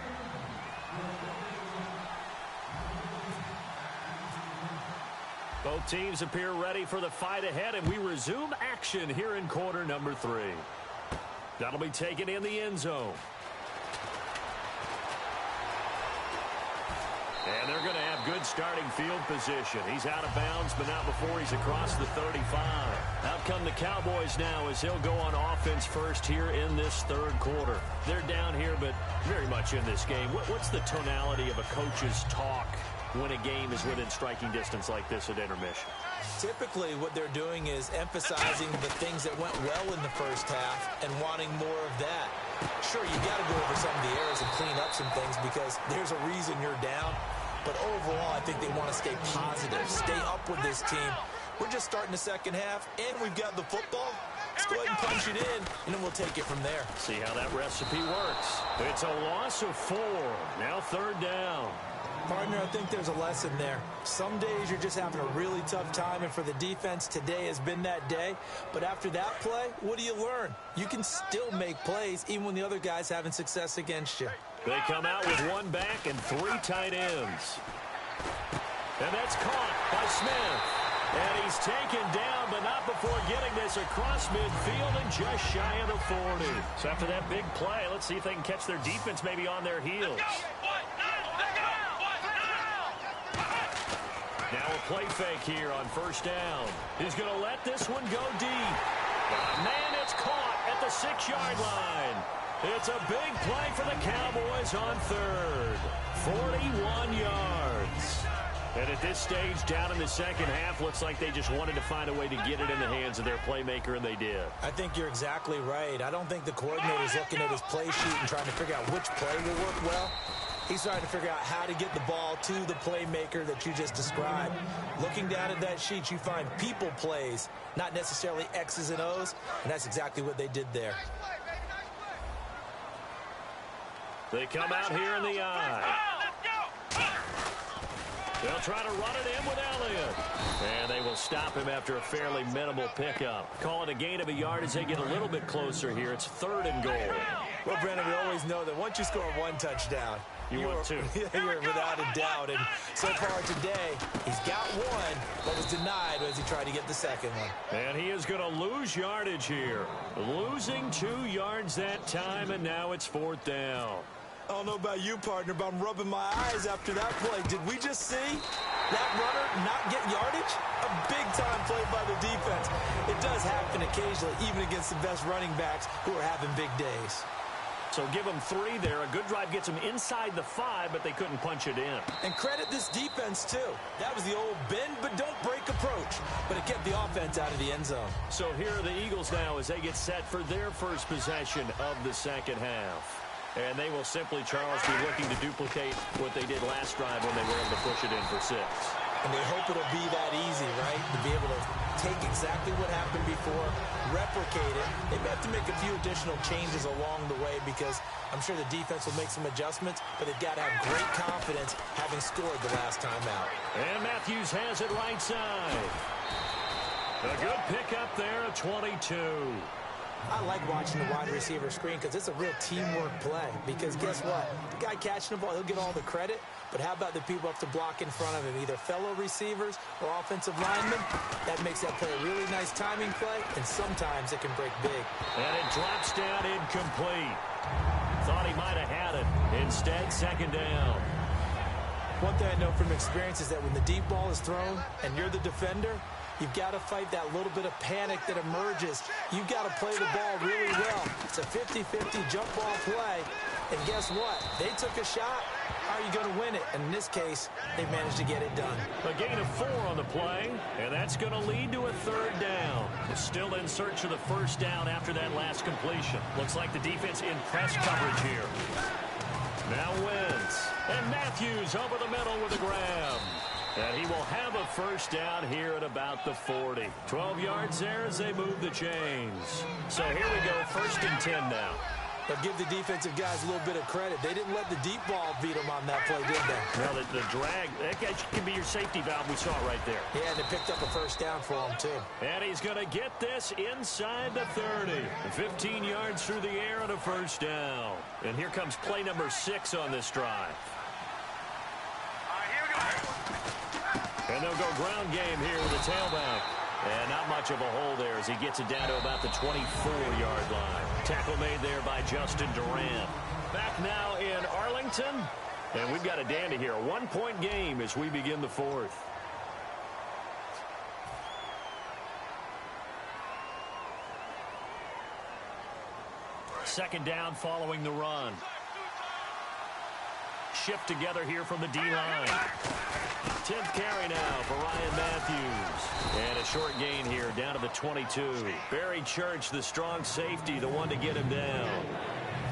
Both teams appear ready for the fight ahead, and we resume action here in quarter number 3. That'll be taken in the end zone. And they're going to have good starting field position. He's out of bounds, but not before he's across the 35. Out come the Cowboys now as he'll go on offense first here in this 3rd quarter. They're down here, but very much in this game. What's the tonality of a coach's talk when a game is within striking distance like this at intermission? Typically, what they're doing is emphasizing the things that went well in the first half and wanting more of that. Sure, you got to go over some of the errors and clean up some things because there's a reason you're down. But overall, I think they want to stay positive, stay up with this team. We're just starting the 2nd half, and we've got the football. Let's go ahead and punch it in, and then we'll take it from there. See how that recipe works. It's a loss of 4. Now 3rd down. Partner, I think there's a lesson there. Some days you're just having a really tough time, and for the defense, today has been that day. But after that play, what do you learn? You can still make plays even when the other guy's having success against you. They come out with 1 back and 3 tight ends. And that's caught by Smith. And he's taken down, but not before getting this across midfield and just shy of the 40. So after that big play, let's see if they can catch their defense maybe on their heels. Now a play fake here on 1st down. He's going to let this one go deep. Man, it's caught at the 6-yard line. It's a big play for the Cowboys on third. 41 yards. And at this stage, down in the second half, looks like they just wanted to find a way to get it in the hands of their playmaker, and they did. I think you're exactly right. I don't think the coordinator's looking at his play sheet and trying to figure out which play will work well. He's trying to figure out how to get the ball to the playmaker that you just described. Looking down at that sheet, you find people plays, not necessarily X's and O's, and that's exactly what they did there. They come out here in the eye. They'll try to run it in with Elliott. And they will stop him after a fairly minimal pickup. Call it a gain of a yard as they get a little bit closer here. It's 3rd and goal. Well, Brandon, we always know that once you score one touchdown, you're 2. You're without a doubt. And so far today, he's got one, but was denied as he tried to get the second one. And he is going to lose yardage here. Losing 2 yards that time, and now it's 4th down. I don't know about you, partner, but I'm rubbing my eyes after that play. Did we just see that runner not get yardage? A big-time play by the defense. It does happen occasionally, even against the best running backs who are having big days. So give them 3 there. A good drive gets them inside the 5, but they couldn't punch it in. And credit this defense, too. That was the old bend but don't break approach, but it kept the offense out of the end zone. So here are the Eagles now as they get set for their first possession of the second half. And they will simply, Charles, be looking to duplicate what they did last drive when they were able to push it in for 6. And they hope it'll be that easy, right? To be able to take exactly what happened before, replicate it. They may have to make a few additional changes along the way because I'm sure the defense will make some adjustments, but they've got to have great confidence having scored the last time out. And Matthews has it right side. A good pickup there at 22. I like watching the wide receiver screen because it's a real teamwork play. Because guess what? The guy catching the ball, he'll get all the credit. But how about the people up to block in front of him, either fellow receivers or offensive linemen? That makes that play a really nice timing play, and sometimes it can break big. And it drops down incomplete. Thought he might have had it. Instead, 2nd down. One thing I know from experience is that when the deep ball is thrown and you're the defender, you've got to fight that little bit of panic that emerges. You've got to play the ball really well. It's a 50-50 jump ball play. And guess what? They took a shot. How are you going to win it? And in this case, they managed to get it done. A gain of 4 on the play, and that's going to lead to a 3rd down. Still in search of the 1st down after that last completion. Looks like the defense in press coverage here. Now Wentz. And Matthews over the middle with a grab. And he will have a 1st down here at about the 40. 12 yards there as they move the chains. So here we go, 1st and 10 now. But give the defensive guys a little bit of credit. They didn't let the deep ball beat them on that play, did they? Well, the drag, that can be your safety valve. We saw it right there. Yeah, and they picked up a 1st down for him, too. And he's going to get this inside the 30. 15 yards through the air and a 1st down. And here comes play number 6 on this drive. And they'll go ground game here with the tailback. And not much of a hole there as he gets it down to about the 24-yard line. Tackle made there by Justin Durant. Back now in Arlington. And we've got a dandy here. A 1-point game as we begin the 4th. Second down following the run. Shift together here from the D-line. 10th carry now for Ryan Matthews. And a short gain here down to the 22. Barry Church, the strong safety, the one to get him down.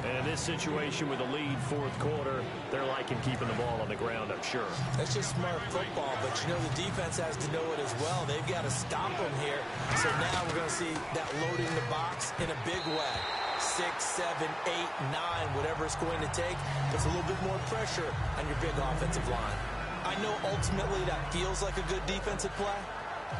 And in this situation with a lead 4th quarter, they're liking keeping the ball on the ground, I'm sure. That's just smart football, but you know the defense has to know it as well. They've got to stop them here. So now we're going to see that loading the box in a big way. 6, 7, 8, 9, whatever it's going to take. Puts a little bit more pressure on your big offensive line. I know ultimately that feels like a good defensive play,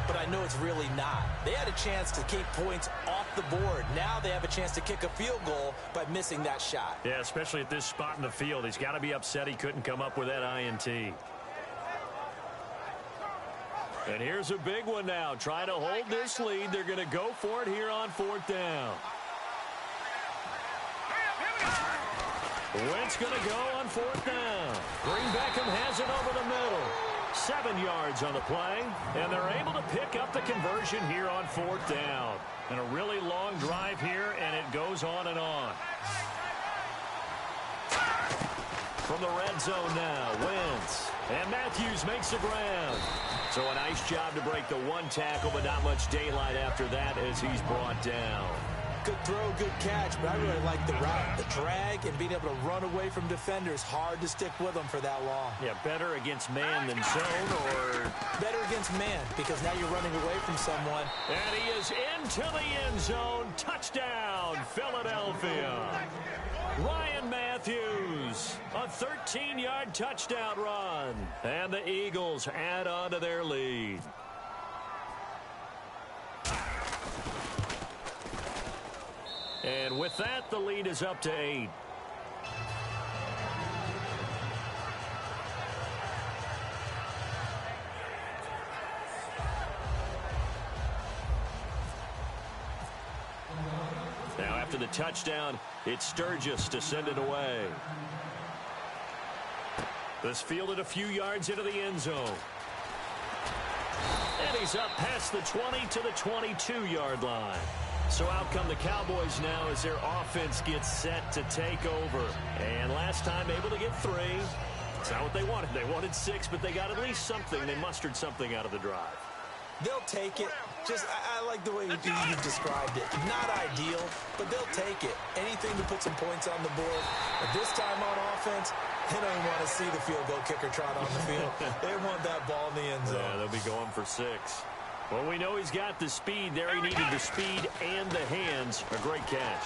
but I know it's really not. They had a chance to keep points off the board. Now they have a chance to kick a field goal by missing that shot. Yeah, especially at this spot in the field. He's got to be upset he couldn't come up with that INT. And here's a big one now. Trying to hold this lead. They're going to go for it here on 4th down. Wentz going to go on 4th down. Green Beckham has it over the middle. 7 yards on the play, and they're able to pick up the conversion here on 4th down. And a really long drive here, and it goes on and on. From the red zone now, Wentz. And Matthews makes the ground. So a nice job to break the one tackle, but not much daylight after that as he's brought down. Good throw, good catch, but I really like the route. The drag and being able to run away from defenders, hard to stick with them for that long. Yeah, better against man than zone, or better against man, because now you're running away from someone. And he is into the end zone. Touchdown, Philadelphia. Ryan Matthews, a 13-yard touchdown run. And the Eagles add on to their lead. And with that, the lead is up to 8. Now after the touchdown, it's Sturgis to send it away. This fielded a few yards into the end zone. And he's up past the 20 to the 22-yard line. So out come the Cowboys now as their offense gets set to take over. And last time able to get 3. It's not what they wanted. They wanted 6, but they got at least something. They mustered something out of the drive. They'll take it. I like the way you described it. Not ideal, but they'll take it. Anything to put some points on the board. But this time on offense, they don't even want to see the field goal kicker trot on the field. They want that ball in the end zone. Yeah, they'll be going for 6. Well, we know he's got the speed there. He needed the speed and the hands. A great catch.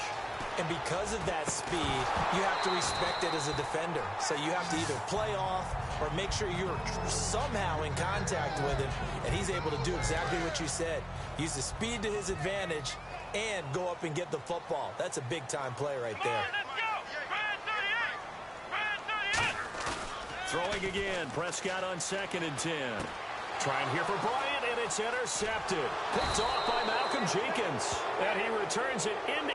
And because of that speed, you have to respect it as a defender. So you have to either play off or make sure you're somehow in contact with him. And he's able to do exactly what you said. Use the speed to his advantage and go up and get the football. That's a big-time play right there. Throwing again. Prescott on 2nd and 10. Trying here for Bryant, and it's intercepted. Picked off by Malcolm Jenkins. And he returns it into